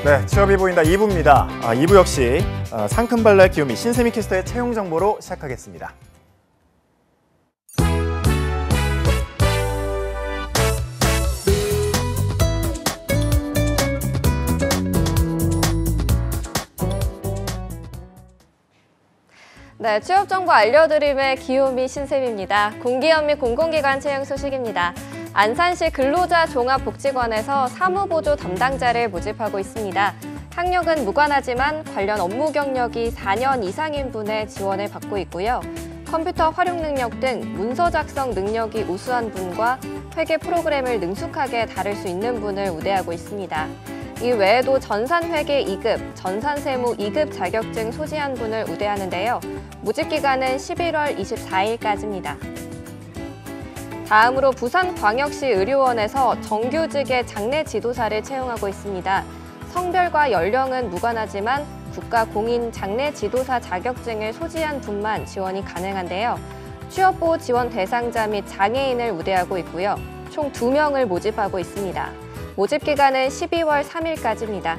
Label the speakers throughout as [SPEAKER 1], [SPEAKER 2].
[SPEAKER 1] 네, 취업이 보인다 2부입니다. 2부 역시 상큼발랄 귀요미 신세미 캐스터의 채용 정보로 시작하겠습니다.
[SPEAKER 2] 네, 취업 정보 알려드림의 귀요미 신세미입니다. 공기업 및 공공기관 채용 소식입니다. 안산시 근로자 종합복지관에서 사무보조 담당자를 모집하고 있습니다. 학력은 무관하지만 관련 업무 경력이 4년 이상인 분의 지원을 받고 있고요. 컴퓨터 활용 능력 등 문서 작성 능력이 우수한 분과 회계 프로그램을 능숙하게 다룰 수 있는 분을 우대하고 있습니다. 이 외에도 전산회계 2급, 전산세무 2급 자격증 소지한 분을 우대하는데요. 모집기간은 11월 24일까지입니다. 다음으로 부산광역시 의료원에서 정규직의 장례 지도사를 채용하고 있습니다. 성별과 연령은 무관하지만 국가 공인 장례 지도사 자격증을 소지한 분만 지원이 가능한데요. 취업보호 지원 대상자 및 장애인을 우대하고 있고요. 총 2명을 모집하고 있습니다. 모집 기간은 12월 3일까지입니다.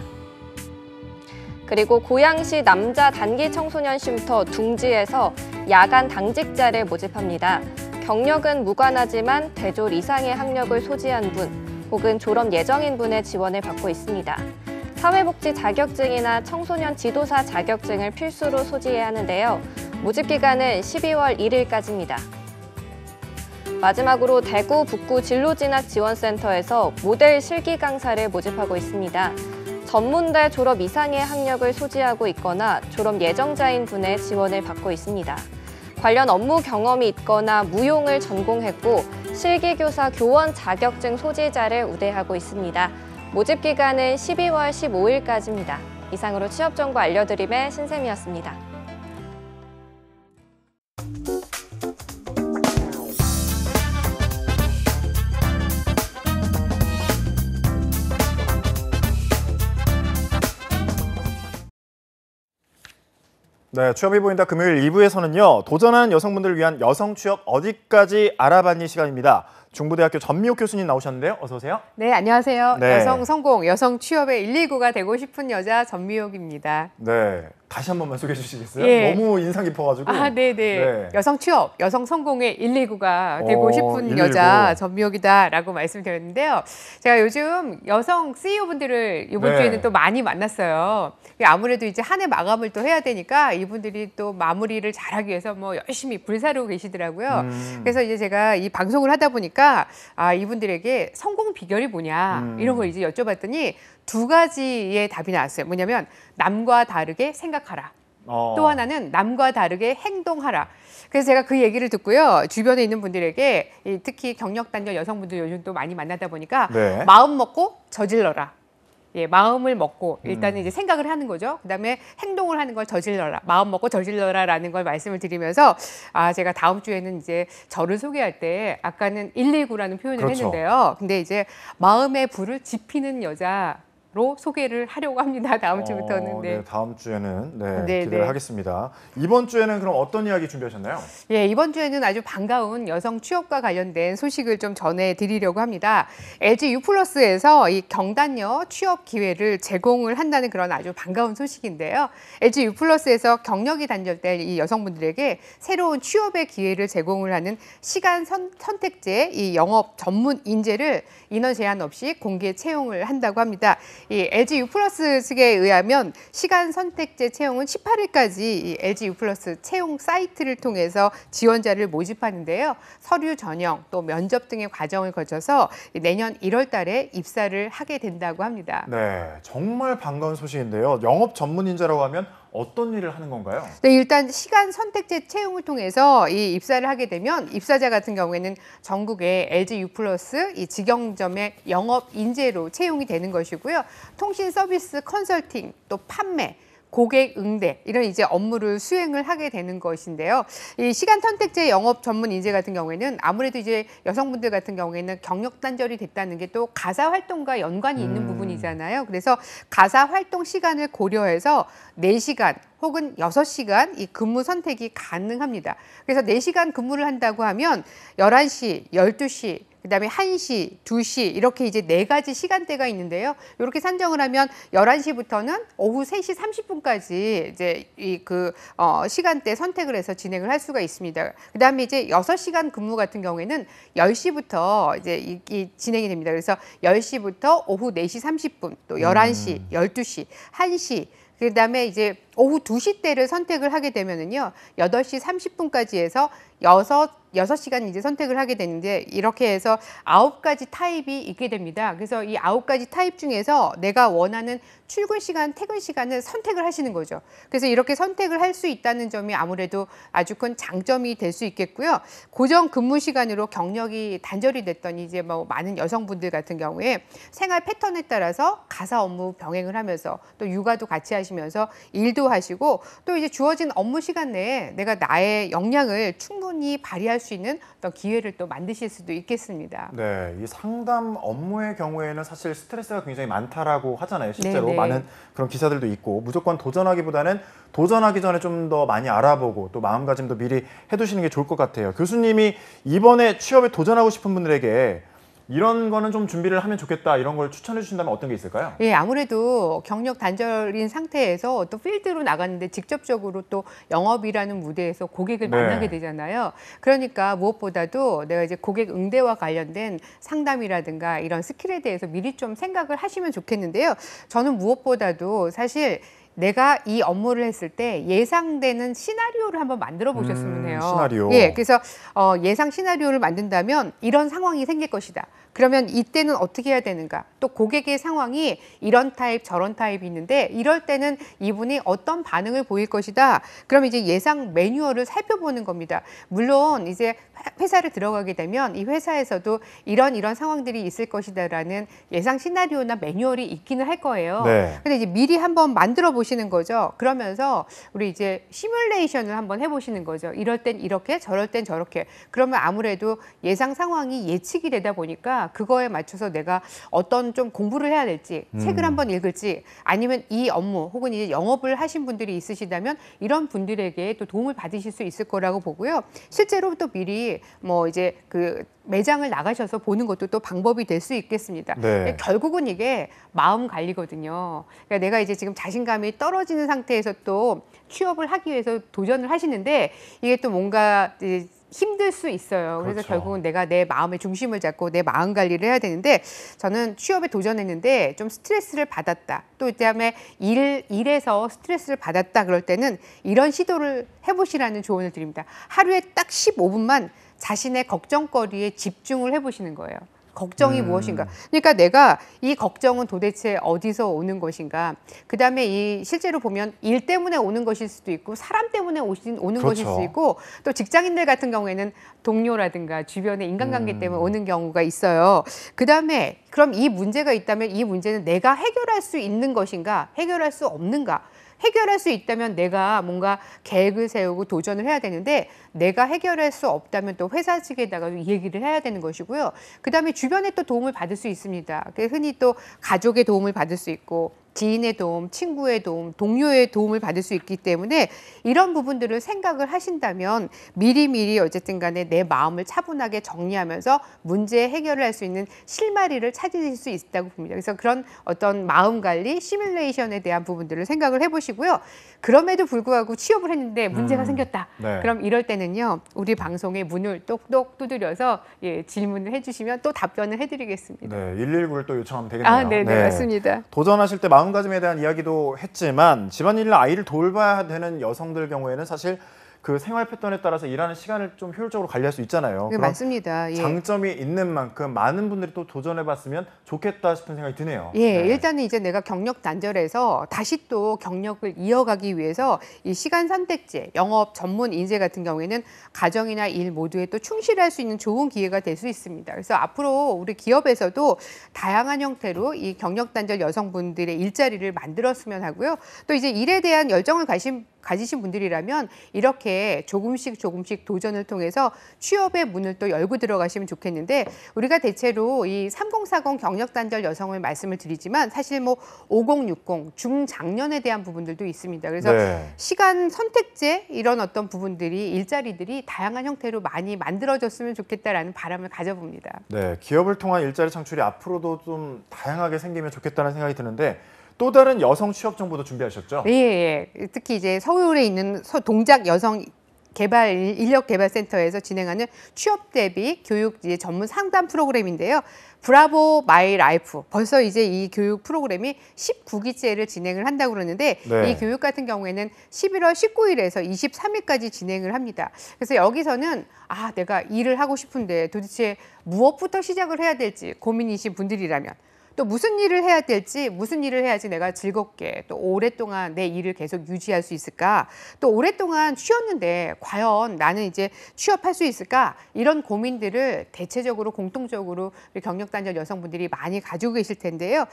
[SPEAKER 2] 그리고 고양시 남자 단기 청소년 쉼터 둥지에서 야간 당직자를 모집합니다. 경력은 무관하지만 대졸 이상의 학력을 소지한 분 혹은 졸업 예정인 분의 지원을 받고 있습니다. 사회복지 자격증이나 청소년 지도사 자격증을 필수로 소지해야 하는데요. 모집 기간은 12월 1일까지입니다. 마지막으로 대구 북구 진로진학지원센터에서 모델 실기 강사를 모집하고 있습니다. 전문대 졸업 이상의 학력을 소지하고 있거나 졸업 예정자인 분의 지원을 받고 있습니다. 관련 업무 경험이 있거나 무용을 전공했고 실기교사 교원 자격증 소지자를 우대하고 있습니다. 모집 기간은 12월 15일까지입니다. 이상으로 취업정보 알려드림의 신샘이었습니다.
[SPEAKER 1] 네, 취업이 보인다 금요일 2부에서는요. 도전하는 여성분들을 위한 여성 취업 어디까지 알아봤니 시간입니다. 중부대학교 전미옥 교수님 나오셨는데요. 어서 오세요.
[SPEAKER 3] 네, 안녕하세요.
[SPEAKER 1] 네.
[SPEAKER 3] 여성 성공, 여성 취업의 119가 되고 싶은 여자 전미옥입니다.
[SPEAKER 1] 네, 다시 한 번만 소개해 주시겠어요?
[SPEAKER 3] 예.
[SPEAKER 1] 너무 인상 깊어가지고.
[SPEAKER 3] 네네.
[SPEAKER 1] 네.
[SPEAKER 3] 여성 취업, 여성 성공의 119가 되고 싶은
[SPEAKER 1] 119.
[SPEAKER 3] 여자 전미옥이다라고 말씀드렸는데요. 제가 요즘 여성 CEO분들을 이번
[SPEAKER 1] 네.
[SPEAKER 3] 주에는 또 많이 만났어요. 아무래도 이제 한 해 마감을 또 해야 되니까 이분들이 또 마무리를 잘하기 위해서 뭐 열심히 불사르고 계시더라고요. 그래서 이제 제가 이 방송을 하다 보니까 이분들에게 성공 비결이 뭐냐 이런 걸 이제 여쭤봤더니 2가지의 답이 나왔어요. 뭐냐면 남과 다르게 생각하라. 또 하나는 남과 다르게 행동하라. 그래서 제가 그 얘기를 듣고요. 주변에 있는 분들에게 특히 경력 단절 여성분들 요즘 또 많이 만나다 보니까
[SPEAKER 1] 네.
[SPEAKER 3] 마음 먹고 저질러라. 예, 마음을 먹고 일단은 이제 생각을 하는 거죠. 그다음에 행동을 하는 걸 저질러라. 마음 먹고 저질러라라는 걸 말씀을 드리면서 제가 다음 주에는 이제 저를 소개할 때 아까는 119라는 표현을
[SPEAKER 1] 그렇죠.
[SPEAKER 3] 했는데요. 근데 이제 마음의 불을 지피는 여자로 소개를 하려고 합니다. 다음 주부터는.
[SPEAKER 1] 네, 다음 주에는
[SPEAKER 3] 네,
[SPEAKER 1] 기대를
[SPEAKER 3] 네.
[SPEAKER 1] 하겠습니다. 이번 주에는 그럼 어떤 이야기 준비하셨나요?
[SPEAKER 3] 예, 이번 주에는 아주 반가운 여성 취업과 관련된 소식을 좀 전해드리려고 합니다. LG U+에서 이 경단녀 취업 기회를 제공을 한다는 그런 아주 반가운 소식인데요. LG U+에서 경력이 단절될 이 여성분들에게 새로운 취업의 기회를 제공을 하는 시간 선택제 이 영업 전문 인재를 인원 제한 없이 공개 채용을 한다고 합니다. 이 LG U+ 측에 의하면 시간 선택제 채용은 18일까지 이 LG U+ 채용 사이트를 통해서 지원자를 모집하는데요. 서류 전형 또 면접 등의 과정을 거쳐서 내년 1월 달에 입사를 하게 된다고 합니다.
[SPEAKER 1] 네, 정말 반가운 소식인데요. 영업 전문 인재라고 하면 어떤 일을 하는 건가요?
[SPEAKER 3] 네, 일단 시간 선택제 채용을 통해서 이 입사를 하게 되면 입사자 같은 경우에는 전국의 LG U+ 이 직영점의 영업 인재로 채용이 되는 것이고요. 통신 서비스 컨설팅 또 판매 고객 응대 이런 이제 업무를 수행을 하게 되는 것인데요. 이 시간 선택제 영업 전문 인재 같은 경우에는 아무래도 이제 여성분들 같은 경우에는 경력 단절이 됐다는 게 또 가사 활동과 연관이 있는 부분이잖아요. 그래서 가사 활동 시간을 고려해서 4시간 혹은 6시간 이 근무 선택이 가능합니다. 그래서 4시간 근무를 한다고 하면 11시, 12시 그다음에 1시, 2시 이렇게 이제 4가지 시간대가 있는데요. 이렇게 산정을 하면 11시부터는 오후 3시 30분까지 이제 시간대 선택을 해서 진행을 할 수가 있습니다. 그다음에 이제 6시간 근무 같은 경우에는 10시부터 이제 이 진행이 됩니다. 그래서 10시부터 오후 4시 30분, 또 11시, 12시, 1시 그다음에 이제 오후 2시 때를 선택을 하게 되면은요. 8시 30분까지 해서 6시간 이제 선택을 하게 되는데 이렇게 해서 9가지 타입이 있게 됩니다. 그래서 이 9가지 타입 중에서 내가 원하는 출근 시간, 퇴근 시간을 선택을 하시는 거죠. 그래서 이렇게 선택을 할 수 있다는 점이 아무래도 아주 큰 장점이 될 수 있겠고요. 고정 근무 시간으로 경력이 단절이 됐던 이제 뭐 많은 여성분들 같은 경우에 생활 패턴에 따라서 가사 업무 병행을 하면서 또 육아도 같이 하시면서 일도 하시고 또 이제 주어진 업무 시간 내에 내가 나의 역량을 충분히 발휘할 수 있는 어떤 기회를 또 만드실 수도 있겠습니다.
[SPEAKER 1] 네, 이 상담 업무의 경우에는 사실 스트레스가 굉장히 많다라고 하잖아요. 실제로
[SPEAKER 3] 네네.
[SPEAKER 1] 많은 그런 기사들도 있고 무조건 도전하기보다는 도전하기 전에 좀 더 많이 알아보고 또 마음가짐도 미리 해두시는 게 좋을 것 같아요. 교수님이 이번에 취업에 도전하고 싶은 분들에게 이런 거는 좀 준비를 하면 좋겠다 이런 걸 추천해 주신다면 어떤 게 있을까요?
[SPEAKER 3] 예, 아무래도 경력 단절인 상태에서 또 필드로 나갔는데 직접적으로 또 영업이라는 무대에서 고객을
[SPEAKER 1] 네.
[SPEAKER 3] 만나게 되잖아요. 그러니까 무엇보다도 내가 이제 고객 응대와 관련된 상담이라든가 이런 스킬에 대해서 미리 좀 생각을 하시면 좋겠는데요. 저는 무엇보다도 사실 내가 이 업무를 했을 때 예상되는 시나리오를 한번 만들어 보셨으면 해요.
[SPEAKER 1] 시나리오.
[SPEAKER 3] 예, 그래서 예상 시나리오를 만든다면 이런 상황이 생길 것이다. 그러면 이때는 어떻게 해야 되는가? 또 고객의 상황이 이런 타입 저런 타입이 있는데 이럴 때는 이분이 어떤 반응을 보일 것이다. 그럼 이제 예상 매뉴얼을 살펴보는 겁니다. 물론 이제 회사를 들어가게 되면 이 회사에서도 이런 상황들이 있을 것이다라는 예상 시나리오나 매뉴얼이 있기는 할 거예요.
[SPEAKER 1] 네.
[SPEAKER 3] 근데 이제 미리 한번 만들어 보시는 거죠. 그러면서 우리 이제 시뮬레이션을 한번 해보시는 거죠. 이럴 땐 이렇게, 저럴 땐 저렇게. 그러면 아무래도 예상 상황이 예측이 되다 보니까 그거에 맞춰서 내가 어떤 좀 공부를 해야 될지, 책을 한번 읽을지, 아니면 이 업무 혹은 이제 영업을 하신 분들이 있으시다면 이런 분들에게 또 도움을 받으실 수 있을 거라고 보고요. 실제로 또 미리 뭐 이제 그 매장을 나가셔서 보는 것도 또 방법이 될 수 있겠습니다.
[SPEAKER 1] 네.
[SPEAKER 3] 결국은 이게 마음 관리거든요. 그러니까 내가 이제 지금 자신감이 떨어지는 상태에서 또 취업을 하기 위해서 도전을 하시는데 이게 또 뭔가 힘들 수 있어요. 그래서
[SPEAKER 1] 그렇죠.
[SPEAKER 3] 결국은 내가 내 마음의 중심을 잡고 내 마음 관리를 해야 되는데 저는 취업에 도전했는데 좀 스트레스를 받았다. 또 그다음에 일에서 스트레스를 받았다 그럴 때는 이런 시도를 해보시라는 조언을 드립니다. 하루에 딱 15분만 자신의 걱정거리에 집중을 해보시는 거예요. 걱정이 무엇인가. 그러니까 내가 이 걱정은 도대체 어디서 오는 것인가. 그다음에 이 실제로 보면 일 때문에 오는 것일 수도 있고 사람 때문에 오는 것일
[SPEAKER 1] 그렇죠.
[SPEAKER 3] 수도 있고 또 직장인들 같은 경우에는 동료라든가 주변의 인간관계 때문에 오는 경우가 있어요. 그다음에 그럼 이 문제가 있다면 이 문제는 내가 해결할 수 있는 것인가 해결할 수 없는가. 해결할 수 있다면 내가 뭔가 계획을 세우고 도전을 해야 되는데 내가 해결할 수 없다면 또 회사 측에다가 이 얘기를 해야 되는 것이고요. 그다음에 주변에 또 도움을 받을 수 있습니다. 흔히 또 가족의 도움을 받을 수 있고 지인의 도움, 친구의 도움, 동료의 도움을 받을 수 있기 때문에 이런 부분들을 생각을 하신다면 미리미리 어쨌든 간에 내 마음을 차분하게 정리하면서 문제 해결을 할 수 있는 실마리를 찾으실 수 있다고 봅니다. 그래서 그런 어떤 마음 관리, 시뮬레이션에 대한 부분들을 생각을 해보시고요. 그럼에도 불구하고 취업을 했는데 문제가 생겼다.
[SPEAKER 1] 네.
[SPEAKER 3] 그럼 이럴 때는요. 우리 방송의 문을 똑똑 두드려서 질문을 해주시면 또 답변을 해드리겠습니다.
[SPEAKER 1] 네, 119를 또 요청하면 되겠네요.
[SPEAKER 3] 아, 네네, 맞습니다.
[SPEAKER 1] 도전하실 때 마음가짐에 대한 이야기도 했지만 집안일이나 아이를 돌봐야 되는 여성들 경우에는 사실 그 생활 패턴에 따라서 일하는 시간을 좀 효율적으로 관리할 수 있잖아요.
[SPEAKER 3] 네,
[SPEAKER 1] 그런
[SPEAKER 3] 맞습니다. 예.
[SPEAKER 1] 장점이 있는 만큼 많은 분들이 또 도전해봤으면 좋겠다 싶은 생각이 드네요.
[SPEAKER 3] 예,
[SPEAKER 1] 네.
[SPEAKER 3] 일단은 이제 내가 경력 단절해서 다시 또 경력을 이어가기 위해서 이 시간 선택제, 영업 전문 인재 같은 경우에는 가정이나 일 모두에 또 충실할 수 있는 좋은 기회가 될 수 있습니다. 그래서 앞으로 우리 기업에서도 다양한 형태로 이 경력 단절 여성분들의 일자리를 만들었으면 하고요. 또 이제 일에 대한 열정을 가지신 분들이라면 이렇게 조금씩 도전을 통해서 취업의 문을 또 열고 들어가시면 좋겠는데 우리가 대체로 이 3040 경력단절 여성을 말씀을 드리지만 사실 뭐 5060 중장년에 대한 부분들도 있습니다. 그래서
[SPEAKER 1] 네.
[SPEAKER 3] 시간 선택제 이런 어떤 부분들이 일자리들이 다양한 형태로 많이 만들어졌으면 좋겠다라는 바람을 가져봅니다.
[SPEAKER 1] 네, 기업을 통한 일자리 창출이 앞으로도 좀 다양하게 생기면 좋겠다는 생각이 드는데 또 다른 여성 취업 정보도 준비하셨죠?
[SPEAKER 3] 예. 특히 이제 서울에 있는 동작 여성 인력개발센터에서 진행하는 취업 대비 교육 전문 상담 프로그램인데요. 브라보 마이 라이프. 벌써 이제 이 교육 프로그램이 19기째를 진행을 한다고 그러는데
[SPEAKER 1] 네.
[SPEAKER 3] 이 교육 같은 경우에는 11월 19일에서 23일까지 진행을 합니다. 그래서 여기서는 내가 일을 하고 싶은데 도대체 무엇부터 시작을 해야 될지 고민이신 분들이라면 또 무슨 일을 해야 될지, 무슨 일을 해야지 내가 즐겁게 또 오랫동안 내 일을 계속 유지할 수 있을까? 또 오랫동안 쉬었는데 과연 나는 이제 취업할 수 있을까? 이런 고민들을 대체적으로 공통적으로 우리 경력단절 여성분들이 많이 가지고 계실 텐데요.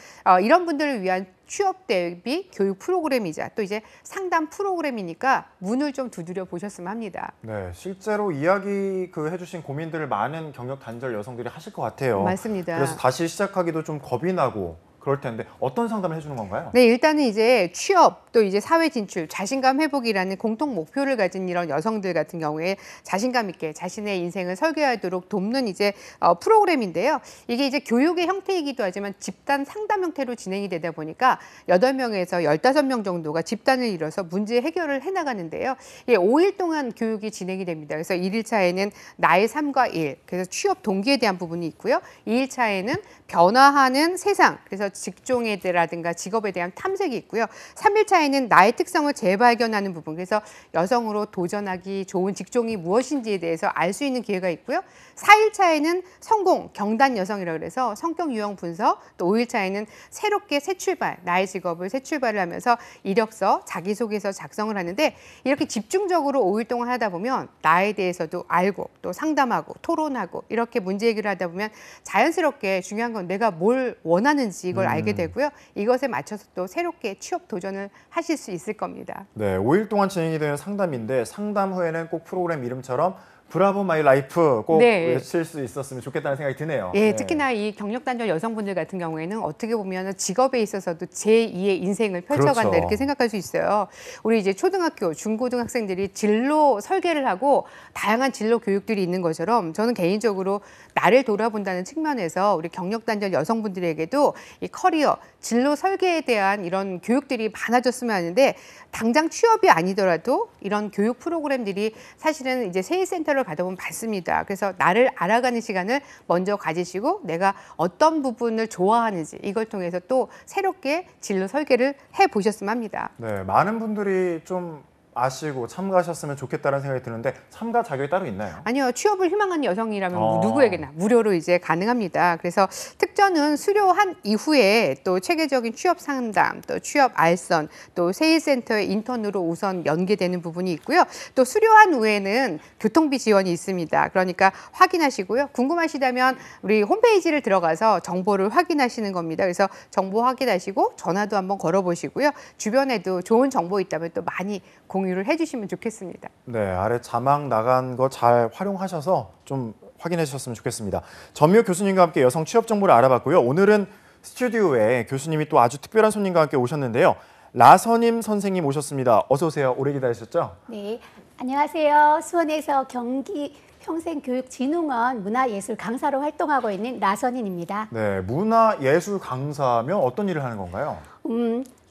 [SPEAKER 3] 이런 분들을 위한 취업 대비 교육 프로그램이자 또 이제 상담 프로그램이니까 문을 좀 두드려 보셨으면 합니다.
[SPEAKER 1] 네, 실제로 이야기 해주신 고민들을 많은 경력 단절 여성들이 하실 것 같아요.
[SPEAKER 3] 맞습니다.
[SPEAKER 1] 그래서 다시 시작하기도 좀 겁이 나고 그럴 텐데 어떤 상담을 해주는 건가요?
[SPEAKER 3] 네, 일단은 이제 취업 또 이제 사회 진출, 자신감 회복이라는 공통 목표를 가진 이런 여성들 같은 경우에 자신감 있게 자신의 인생을 설계하도록 돕는 이제 프로그램인데요. 이게 이제 교육의 형태이기도 하지만 집단 상담 형태로 진행이 되다 보니까 8명에서 15명 정도가 집단을 이뤄서 문제 해결을 해나가는데요. 5일 동안 교육이 진행이 됩니다. 그래서 1일차에는 나의 삶과 일, 그래서 취업 동기에 대한 부분이 있고요. 2일차에는 변화하는 세상, 그래서 직종에라든가 직업에 대한 탐색이 있고요. 3일차에는 나의 특성을 재발견하는 부분, 그래서 여성으로 도전하기 좋은 직종이 무엇인지에 대해서 알 수 있는 기회가 있고요. 4일차에는 성공, 경단 여성이라고 해서 성격 유형 분석, 또 5일차에는 새롭게 새 출발, 나의 직업을 새 출발을 하면서 이력서, 자기소개서 작성을 하는데 이렇게 집중적으로 5일 동안 하다 보면 나에 대해서도 알고 또 상담하고 토론하고 이렇게 문제 해결을 하다 보면 자연스럽게 중요한 건 내가 뭘 원하는지 이걸 알게 되고요. 이것에 맞춰서 또 새롭게 취업 도전을 하실 수 있을 겁니다.
[SPEAKER 1] 네, 5일 동안 진행이 되는 상담인데 상담 후에는 꼭 프로그램 이름처럼 브라보 마이 라이프 꼭 외칠 수 있었으면 좋겠다는 생각이 드네요.
[SPEAKER 3] 예,
[SPEAKER 1] 네.
[SPEAKER 3] 특히나 이 경력단절 여성분들 같은 경우에는 어떻게 보면 직업에 있어서도 제2의 인생을 펼쳐간다
[SPEAKER 1] 그렇죠.
[SPEAKER 3] 이렇게 생각할 수 있어요. 우리 이제 초등학교, 중고등학생들이 진로 설계를 하고 다양한 진로 교육들이 있는 것처럼 저는 개인적으로 나를 돌아본다는 측면에서 우리 경력단절 여성분들에게도 이 커리어, 진로 설계에 대한 이런 교육들이 많아졌으면 하는데 당장 취업이 아니더라도 이런 교육 프로그램들이 사실은 이제 세일센터를 가다 보면 받습니다. 그래서 나를 알아가는 시간을 먼저 가지시고 내가 어떤 부분을 좋아하는지 이걸 통해서 또 새롭게 진로 설계를 해보셨으면 합니다.
[SPEAKER 1] 네, 많은 분들이 좀 아시고 참가하셨으면 좋겠다는 생각이 드는데 참가 자격이 따로 있나요?
[SPEAKER 3] 아니요, 취업을 희망하는 여성이라면 누구에게나 무료로 이제 가능합니다. 그래서 특전은 수료한 이후에 또 체계적인 취업 상담, 또 취업 알선, 또 세일센터의 인턴으로 우선 연계되는 부분이 있고요. 또 수료한 후에는 교통비 지원이 있습니다. 그러니까 확인하시고요. 궁금하시다면 우리 홈페이지를 들어가서 정보를 확인하시는 겁니다. 그래서 정보 확인하시고 전화도 한번 걸어보시고요. 주변에도 좋은 정보 있다면 또 많이 공유를 해주시면 좋겠습니다.
[SPEAKER 1] 네, 아래 자막 나간 거 잘 활용하셔서 좀 확인해 주셨으면 좋겠습니다. 전미호 교수님과 함께 여성 취업 정보를 알아봤고요. 오늘은 스튜디오에 교수님이 또 아주 특별한 손님과 함께 오셨는데요. 라선임 선생님 오셨습니다. 어서 오세요. 오래 기다리셨죠?
[SPEAKER 4] 네, 안녕하세요. 수원에서 경기 평생교육진흥원 문화예술 강사로 활동하고 있는 라선인입니다.
[SPEAKER 1] 네, 문화예술 강사면 어떤 일을 하는 건가요?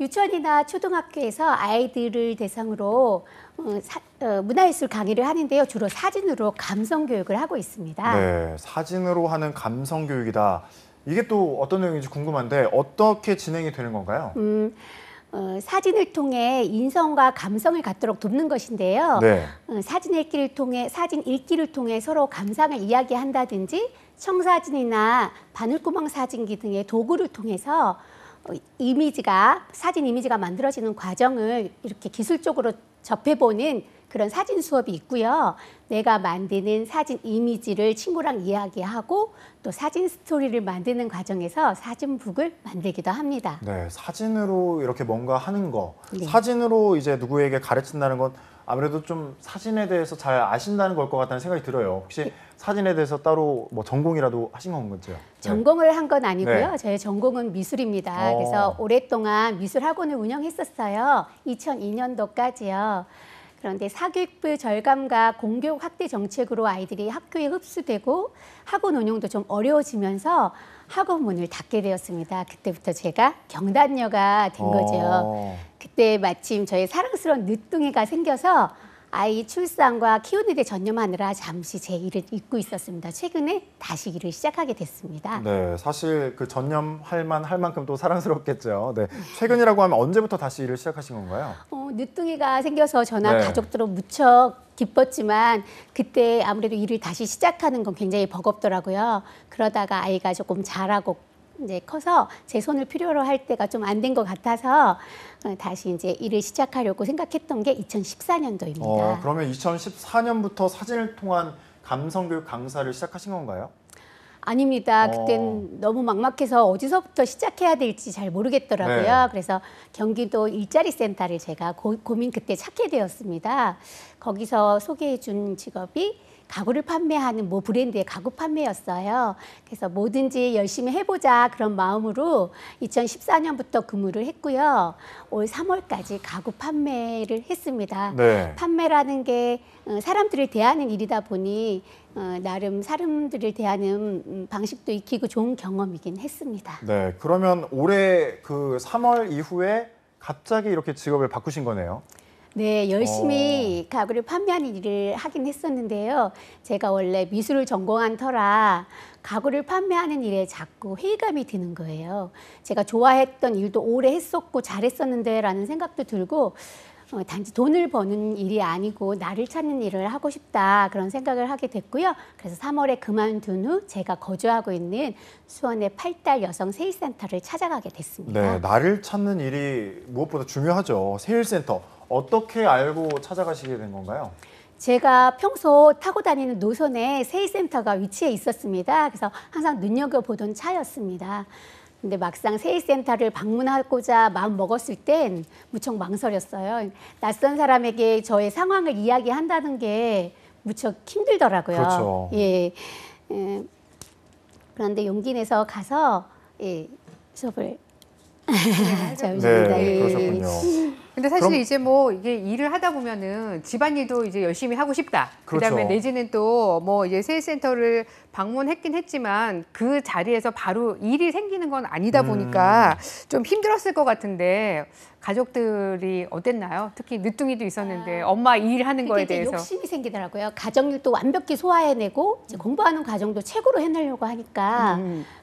[SPEAKER 4] 유치원이나 초등학교에서 아이들을 대상으로 문화예술 강의를 하는데요. 주로 사진으로 감성 교육을 하고 있습니다.
[SPEAKER 1] 네, 사진으로 하는 감성 교육이다. 이게 또 어떤 내용인지 궁금한데 어떻게 진행이 되는 건가요?
[SPEAKER 4] 사진을 통해 인성과 감성을 갖도록 돕는 것인데요.
[SPEAKER 1] 네.
[SPEAKER 4] 사진 읽기를 통해 서로 감상을 이야기한다든지 청사진이나 바늘구멍 사진기 등의 도구를 통해서 사진 이미지가 만들어지는 과정을 이렇게 기술적으로 접해보는 그런 사진 수업이 있고요. 내가 만드는 사진 이미지를 친구랑 이야기하고 또 사진 스토리를 만드는 과정에서 사진북을 만들기도 합니다.
[SPEAKER 1] 네, 사진으로 이렇게 뭔가 하는 거,
[SPEAKER 4] 네.
[SPEAKER 1] 사진으로 이제 누구에게 가르친다는 건 아무래도 좀 사진에 대해서 잘 아신다는 걸 것 같다는 생각이 들어요. 혹시 사진에 대해서 따로 뭐 전공이라도 하신 건가요? 네.
[SPEAKER 4] 전공을 한 건 아니고요.
[SPEAKER 1] 네.
[SPEAKER 4] 저의 전공은 미술입니다. 그래서 오랫동안 미술학원을 운영했었어요. 2002년도까지요. 그런데 사교육부 절감과 공교육 확대 정책으로 아이들이 학교에 흡수되고 학원 운영도 좀 어려워지면서 학원 문을 닫게 되었습니다. 그때부터 제가 경단녀가 된 거죠. 그때 마침 저의 사랑스러운 늦둥이가 생겨서 아이 출산과 키우는 데 전념하느라 잠시 제 일을 잊고 있었습니다. 최근에 다시 일을 시작하게 됐습니다.
[SPEAKER 1] 네, 사실 그 전념할 만큼 또 사랑스럽겠죠. 네, 최근이라고 하면 언제부터 다시 일을 시작하신 건가요?
[SPEAKER 4] 늦둥이가 생겨서 저나
[SPEAKER 1] 네.
[SPEAKER 4] 가족들은 무척 기뻤지만 그때 아무래도 일을 다시 시작하는 건 굉장히 버겁더라고요. 그러다가 아이가 조금 자라고 이제 커서 제 손을 필요로 할 때가 좀 안 된 것 같아서 다시 이제 일을 시작하려고 생각했던 게 2014년도입니다.
[SPEAKER 1] 그러면 2014년부터 사진을 통한 감성교육 강사를 시작하신 건가요?
[SPEAKER 4] 아닙니다. 그땐 너무 막막해서 어디서부터 시작해야 될지 잘 모르겠더라고요.
[SPEAKER 1] 네.
[SPEAKER 4] 그래서 경기도 일자리 센터를 제가 고민 그때 찾게 되었습니다. 거기서 소개해 준 직업이 가구를 판매하는 모 브랜드의 가구 판매였어요. 그래서 뭐든지 열심히 해보자 그런 마음으로 2014년부터 근무를 했고요. 올 3월까지 가구 판매를 했습니다.
[SPEAKER 1] 네.
[SPEAKER 4] 판매라는 게 사람들을 대하는 일이다 보니 나름 사람들을 대하는 방식도 익히고 좋은 경험이긴 했습니다.
[SPEAKER 1] 네, 그러면 올해 그 3월 이후에 갑자기 이렇게 직업을 바꾸신 거네요.
[SPEAKER 4] 네, 열심히 가구를 판매하는 일을 하긴 했었는데요. 제가 원래 미술을 전공한 터라 가구를 판매하는 일에 자꾸 회의감이 드는 거예요. 제가 좋아했던 일도 오래 했었고 잘했었는데 라는 생각도 들고 단지 돈을 버는 일이 아니고 나를 찾는 일을 하고 싶다 그런 생각을 하게 됐고요. 그래서 3월에 그만둔 후 제가 거주하고 있는 수원의 8달 여성 세일센터를 찾아가게 됐습니다.
[SPEAKER 1] 네, 나를 찾는 일이 무엇보다 중요하죠. 세일센터. 어떻게 알고 찾아가시게 된 건가요?
[SPEAKER 4] 제가 평소 타고 다니는 노선에 세일센터가 위치해 있었습니다. 그래서 항상 눈여겨보던 차였습니다. 근데 막상 세일센터를 방문하고자 마음 먹었을 땐 무척 망설였어요. 낯선 사람에게 저의 상황을 이야기한다는 게 무척 힘들더라고요.
[SPEAKER 1] 그렇죠.
[SPEAKER 4] 예. 그런데 용기 내서 가서 수업을
[SPEAKER 1] 네, 그러셨군요.
[SPEAKER 3] 근데 사실
[SPEAKER 1] 그럼-
[SPEAKER 3] 이제 뭐 이게 일을 하다 보면은 집안일도 이제 열심히 하고 싶다. 그다음에
[SPEAKER 1] 그렇죠.
[SPEAKER 3] 내지는 또 뭐 이제 세일센터를 방문했긴 했지만 그 자리에서 바로 일이 생기는 건 아니다 보니까 좀 힘들었을 것 같은데 가족들이 어땠나요? 특히 늦둥이도 있었는데 엄마 일하는 거에
[SPEAKER 4] 이제
[SPEAKER 3] 대해서.
[SPEAKER 4] 욕심이 생기더라고요. 가정일도 완벽히 소화해내고 이제 공부하는 과정도 최고로 해내려고 하니까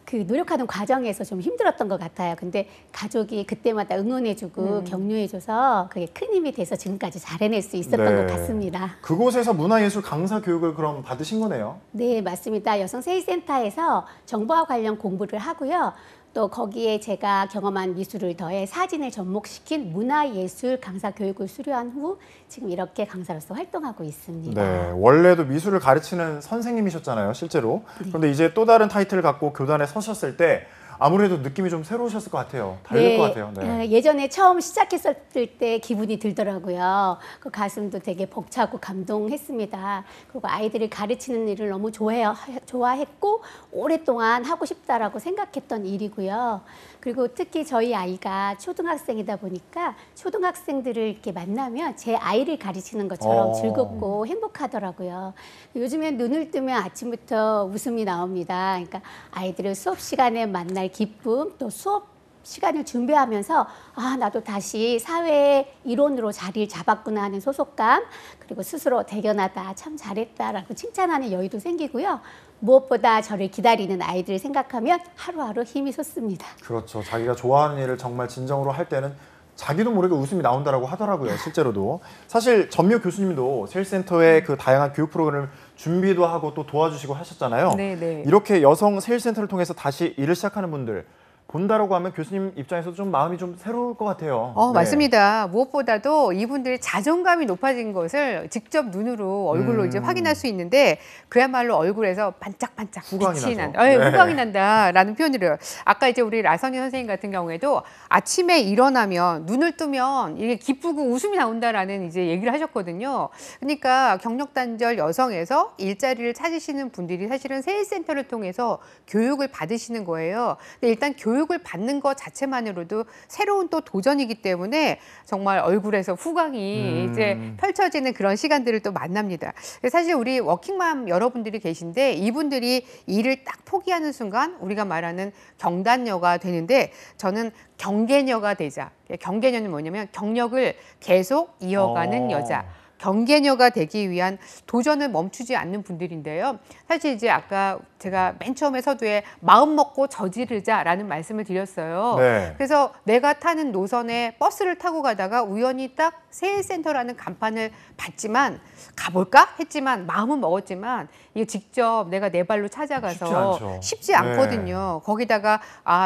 [SPEAKER 4] 그 노력하는 과정에서 좀 힘들었던 것 같아요. 근데 가족이 그때마다 응원해주고 격려해줘서 그게 큰 힘이 돼서 지금까지 잘 해낼 수 있었던
[SPEAKER 1] 네.
[SPEAKER 4] 것 같습니다.
[SPEAKER 1] 그곳에서 문화예술 강사 교육을 그럼 받으신 거네요?
[SPEAKER 4] 네, 맞습니다. 여성세일센터에서 정보와 관련 공부를 하고요. 또 거기에 제가 경험한 미술을 더해 사진을 접목시킨 문화예술 강사 교육을 수료한 후 지금 이렇게 강사로서 활동하고 있습니다.
[SPEAKER 1] 네, 원래도 미술을 가르치는 선생님이셨잖아요, 실제로. 그런데 이제 또 다른 타이틀을 갖고 교단에 서셨을 때 아무래도 느낌이 좀 새로우셨을 것 같아요. 다를 것 같아요. 네.
[SPEAKER 4] 예전에 처음 시작했을 때 기분이 들더라고요. 그 가슴도 되게 벅차고 감동했습니다. 그리고 아이들을 가르치는 일을 너무 좋아했고 오랫동안 하고 싶다라고 생각했던 일이고요. 그리고 특히 저희 아이가 초등학생이다 보니까 초등학생들을 이렇게 만나면 제 아이를 가르치는 것처럼 즐겁고 행복하더라고요. 요즘엔 눈을 뜨면 아침부터 웃음이 나옵니다. 그러니까 아이들을 수업 시간에 만날 기쁨, 또 수업 시간을 준비하면서 아, 나도 다시 사회의 일원으로 자리를 잡았구나 하는 소속감, 그리고 스스로 대견하다, 참 잘했다라고 칭찬하는 여유도 생기고요. 무엇보다 저를 기다리는 아이들을 생각하면 하루하루 힘이 솟습니다.
[SPEAKER 1] 그렇죠. 자기가 좋아하는 일을 정말 진정으로 할 때는 자기도 모르게 웃음이 나온다고 하더라고요, 실제로도. 사실 전미호 교수님도 세일센터의 그 다양한 교육 프로그램을 준비도 하고 또 도와주시고 하셨잖아요.
[SPEAKER 3] 네, 네.
[SPEAKER 1] 이렇게 여성 세일센터를 통해서 다시 일을 시작하는 분들 본다라고 하면 교수님 입장에서도 좀 마음이 좀 새로울 것 같아요. 네.
[SPEAKER 3] 맞습니다. 무엇보다도 이분들의 자존감이 높아진 것을 직접 눈으로 얼굴로 이제 확인할 수 있는데 그야말로 얼굴에서 반짝반짝
[SPEAKER 1] 후광이
[SPEAKER 3] 빛이
[SPEAKER 1] 나죠.
[SPEAKER 3] 난다.
[SPEAKER 1] 네.
[SPEAKER 3] 후광이 난다라는 표현을 해요. 아까 이제 우리 라선희 선생님 같은 경우에도 아침에 일어나면 눈을 뜨면 이게 기쁘고 웃음이 나온다라는 이제 얘기를 하셨거든요. 그러니까 경력 단절 여성에서 일자리를 찾으시는 분들이 사실은 세일센터를 통해서 교육을 받으시는 거예요. 근데 일단 교육을 받는 것 자체만으로도 새로운 또 도전이기 때문에 정말 얼굴에서 후광이 이제 펼쳐지는 그런 시간들을 또 만납니다. 사실 우리 워킹맘 여러분들이 계신데 이분들이 일을 딱 포기하는 순간 우리가 말하는 경단녀가 되는데 저는 경계녀가 되자. 경계녀는 뭐냐면 경력을 계속 이어가는 여자. 경계녀가 되기 위한 도전을 멈추지 않는 분들인데요. 사실 이제 아까 제가 맨 처음에 서두에 마음 먹고 저지르자라는 말씀을 드렸어요.
[SPEAKER 1] 네.
[SPEAKER 3] 그래서 내가 타는 노선에 버스를 타고 가다가 우연히 딱 세일센터라는 간판을 봤지만 가볼까 했지만 마음은 먹었지만 이게 직접 내가 내 발로 찾아가서 쉽지 않거든요. 거기다가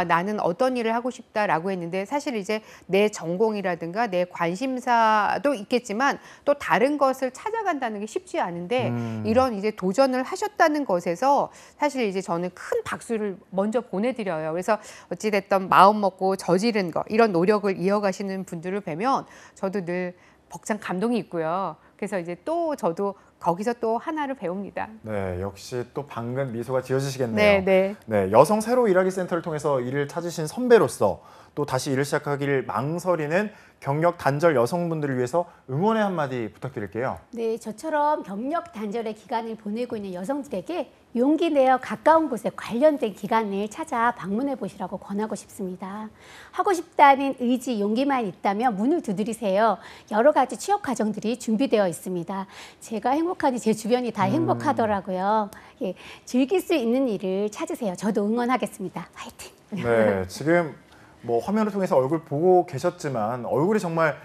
[SPEAKER 3] 나는 어떤 일을 하고 싶다라고 했는데 사실 이제 내 전공이라든가 내 관심사도 있겠지만 또 다른 것을 찾아간다는 게 쉽지 않은데 이런 이제 도전을 하셨다는 것에서 사실 이제 저는 큰 박수를 먼저 보내드려요. 그래서 어찌됐든 마음 먹고 저지른 거 이런 노력을 이어가시는 분들을 뵈면 저도 늘 벅찬 감동이 있고요. 그래서 이제 또 저도 거기서 또 하나를 배웁니다.
[SPEAKER 1] 네, 역시 또 방금 미소가 지어지시겠네요.
[SPEAKER 3] 네, 네.
[SPEAKER 1] 네, 여성 새로 일하기 센터를 통해서 일을 찾으신 선배로서 또 다시 일을 시작하기를 망설이는 경력 단절 여성분들을 위해서 응원의 한마디 부탁드릴게요.
[SPEAKER 4] 네, 저처럼 경력 단절의 기간을 보내고 있는 여성들에게 용기 내어 가까운 곳에 관련된 기관을 찾아 방문해 보시라고 권하고 싶습니다. 하고 싶다는 의지, 용기만 있다면 문을 두드리세요. 여러 가지 취업 과정들이 준비되어 있습니다. 제가 행복하니 제 주변이 다 행복하더라고요. 예, 즐길 수 있는 일을 찾으세요. 저도 응원하겠습니다. 화이팅!
[SPEAKER 1] 네, 지금 뭐 화면을 통해서 얼굴 보고 계셨지만 얼굴이 정말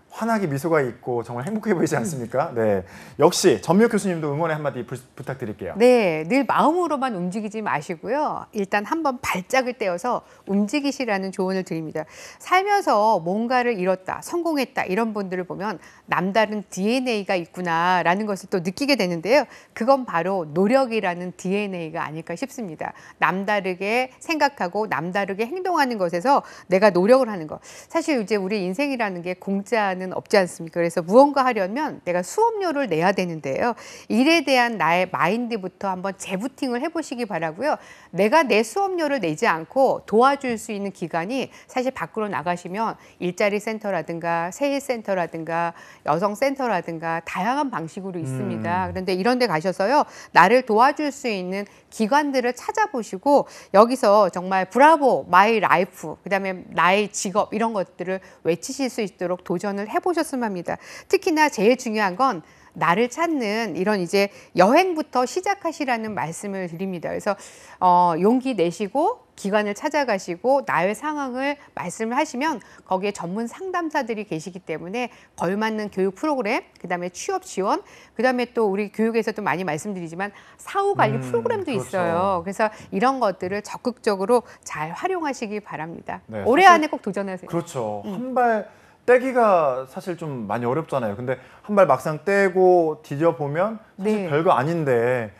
[SPEAKER 1] 환하게 미소가 있고 정말 행복해 보이지 않습니까? 네, 역시 전미옥 교수님도 응원의 한마디 부탁드릴게요.
[SPEAKER 3] 네, 늘 마음으로만 움직이지 마시고요. 일단 한번 발짝을 떼어서 움직이시라는 조언을 드립니다. 살면서 뭔가를 이뤘다, 성공했다 이런 분들을 보면 남다른 DNA가 있구나라는 것을 또 느끼게 되는데요. 그건 바로 노력이라는 DNA가 아닐까 싶습니다. 남다르게 생각하고 남다르게 행동하는 것에서 내가 노력을 하는 것. 사실 이제 우리 인생이라는 게 공짜는 없지 않습니까? 그래서 무언가 하려면 내가 수업료를 내야 되는데요. 일에 대한 나의 마인드부터 한번 재부팅을 해보시기 바라고요. 내가 내 수업료를 내지 않고 도와줄 수 있는 기관이 사실 밖으로 나가시면 일자리 센터라든가 세일 센터라든가 여성 센터라든가 다양한 방식으로 있습니다. 그런데 이런 데 가셔서요. 나를 도와줄 수 있는 기관들을 찾아보시고 여기서 정말 브라보, 마이 라이프, 그다음에 나의 직업 이런 것들을 외치실 수 있도록 도전을 해보셨으면 합니다. 특히나 제일 중요한 건 나를 찾는 이런 이제 여행부터 시작하시라는 말씀을 드립니다. 그래서 용기 내시고 기관을 찾아가시고 나의 상황을 말씀을 하시면 거기에 전문 상담사들이 계시기 때문에 걸맞는 교육 프로그램, 그다음에 취업 지원, 그다음에 또 우리 교육에서도 많이 말씀드리지만 사후 관리 프로그램도
[SPEAKER 1] 그렇죠.
[SPEAKER 3] 있어요. 그래서 이런 것들을 적극적으로 잘 활용하시기 바랍니다.
[SPEAKER 1] 네,
[SPEAKER 3] 올해
[SPEAKER 1] 사실-
[SPEAKER 3] 안에 꼭 도전하세요.
[SPEAKER 1] 그렇죠. 한 발 떼기가 사실 좀 많이 어렵잖아요. 근데 한 발 막상 떼고 뒤져보면 사실
[SPEAKER 3] 네.
[SPEAKER 1] 별거 아닌데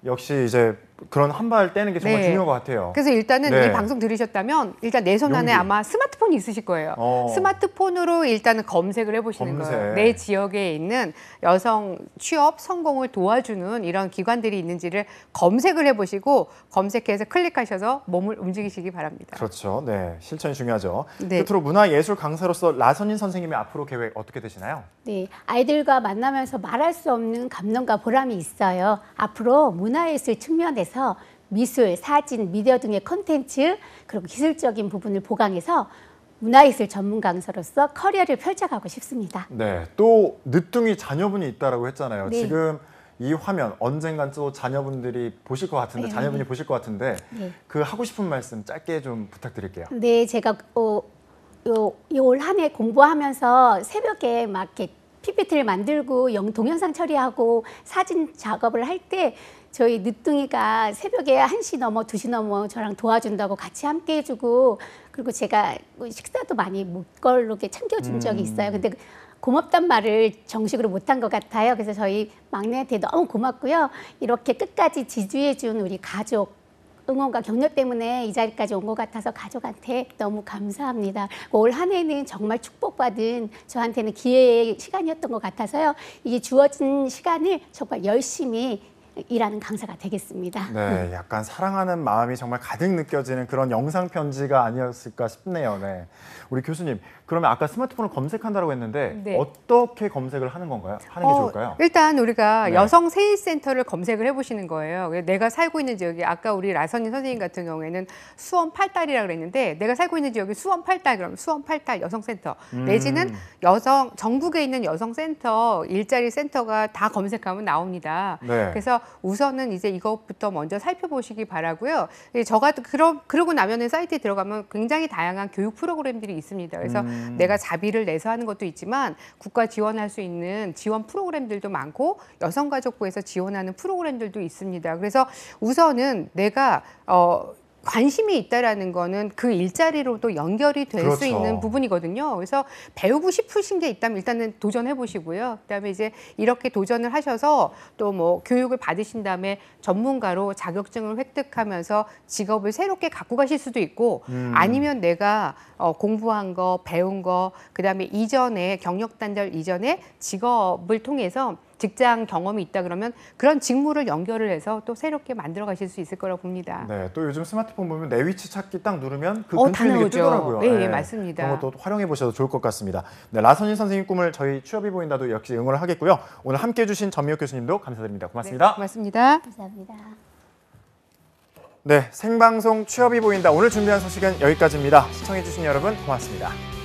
[SPEAKER 1] 역시 이제 그런 한 발 떼는 게 정말
[SPEAKER 3] 네.
[SPEAKER 1] 중요한 것 같아요.
[SPEAKER 3] 그래서 일단은
[SPEAKER 1] 네.
[SPEAKER 3] 이 방송 들으셨다면 일단 내 손 안에
[SPEAKER 1] 용기.
[SPEAKER 3] 아마 스마트폰이 있으실 거예요. 스마트폰으로 일단은 검색을 해보시는
[SPEAKER 1] 검색.
[SPEAKER 3] 거예요. 내 지역에 있는 여성 취업 성공을 도와주는 이런 기관들이 있는지를 검색을 해보시고 검색해서 클릭하셔서 몸을 움직이시기 바랍니다.
[SPEAKER 1] 그렇죠. 네, 실천이 중요하죠.
[SPEAKER 3] 네.
[SPEAKER 1] 끝으로 문화예술 강사로서 라선인 선생님의 앞으로 계획 어떻게 되시나요?
[SPEAKER 4] 네, 아이들과 만나면서 말할 수 없는 감동과 보람이 있어요. 앞으로 문화예술 측면에서 미술, 사진, 미디어 등의 콘텐츠 그리고 기술적인 부분을 보강해서 문화예술 전문 강사로서 커리어를 펼쳐가고 싶습니다.
[SPEAKER 1] 네, 또 늦둥이 자녀분이 있다라고 했잖아요.
[SPEAKER 4] 네.
[SPEAKER 1] 지금 이 화면 언젠간 또 자녀분들이 보실 것 같은데,
[SPEAKER 4] 네.
[SPEAKER 1] 자녀분이 보실 것 같은데
[SPEAKER 4] 네.
[SPEAKER 1] 그 하고 싶은 말씀 짧게 좀 부탁드릴게요.
[SPEAKER 4] 네, 제가 올 한 해 공부하면서 새벽에 막 이렇게 PPT를 만들고 동영상 처리하고 사진 작업을 할 때 저희 늦둥이가 새벽에 1시 넘어 2시 넘어 저랑 도와준다고 같이 함께 해주고 그리고 제가 식사도 많이 못 걸르게 챙겨준 적이 있어요. 근데 고맙단 말을 정식으로 못한 것 같아요. 그래서 저희 막내한테 너무 고맙고요. 이렇게 끝까지 지지해준 우리 가족 응원과 격려 때문에 이 자리까지 온 것 같아서 가족한테 너무 감사합니다. 올 한 해는 정말 축복받은 저한테는 기회의 시간이었던 것 같아서요. 이게 주어진 시간을 정말 열심히 일하는 강사가 되겠습니다.
[SPEAKER 1] 네, 약간 사랑하는 마음이 정말 가득 느껴지는 그런 영상 편지가 아니었을까 싶네요. 네. 우리 교수님, 그러면 아까 스마트폰을 검색한다고 했는데
[SPEAKER 3] 네.
[SPEAKER 1] 어떻게 검색을 하는 건가요? 하는 게 좋을까요?
[SPEAKER 3] 일단 우리가
[SPEAKER 1] 네.
[SPEAKER 3] 여성 세일센터를 검색을 해보시는 거예요. 내가 살고 있는 지역이 아까 우리 라선희 선생님 같은 경우에는 수원 8달이라고 그랬는데 내가 살고 있는 지역이 수원 8달 그러면 수원 8달 여성센터 내지는 여성 전국에 있는 여성센터 일자리 센터가 다 검색하면 나옵니다.
[SPEAKER 1] 네.
[SPEAKER 3] 그래서 우선은 이제 이것부터 먼저 살펴보시기 바라고요. 그러고 나면은 사이트에 들어가면 굉장히 다양한 교육 프로그램들이 있습니다. 그래서 내가 자비를 내서 하는 것도 있지만 국가 지원할 수 있는 지원 프로그램들도 많고 여성가족부에서 지원하는 프로그램들도 있습니다. 그래서 우선은 내가 관심이 있다라는 거는 그 일자리로도 연결이 될 수
[SPEAKER 1] 그렇죠.
[SPEAKER 3] 있는 부분이거든요. 그래서 배우고 싶으신 게 있다면 일단은 도전해 보시고요. 그다음에 이제 이렇게 도전을 하셔서 또 뭐 교육을 받으신 다음에 전문가로 자격증을 획득하면서 직업을 새롭게 갖고 가실 수도 있고 아니면 내가 공부한 거, 배운 거, 그다음에 이전에 경력 단절 이전에 직업을 통해서 직장 경험이 있다 그러면 그런 직무를 연결을 해서 또 새롭게 만들어 가실 수 있을 거라고 봅니다.
[SPEAKER 1] 네, 또 요즘 스마트폰 보면 내 위치 찾기 딱 누르면 그
[SPEAKER 3] 다
[SPEAKER 1] 근처에 있는 게
[SPEAKER 3] 나오죠.
[SPEAKER 1] 뜨더라고요.
[SPEAKER 3] 네, 예, 맞습니다.
[SPEAKER 1] 그런 것도 활용해 보셔도 좋을 것 같습니다. 네, 라선희 선생님 꿈을 저희 취업이 보인다도 역시 응원을 하겠고요. 오늘 함께 해주신 전미옥 교수님도 감사드립니다. 고맙습니다.
[SPEAKER 3] 네, 고맙습니다.
[SPEAKER 4] 감사합니다.
[SPEAKER 1] 네, 생방송 취업이 보인다. 오늘 준비한 소식은 여기까지입니다. 시청해주신 여러분 고맙습니다.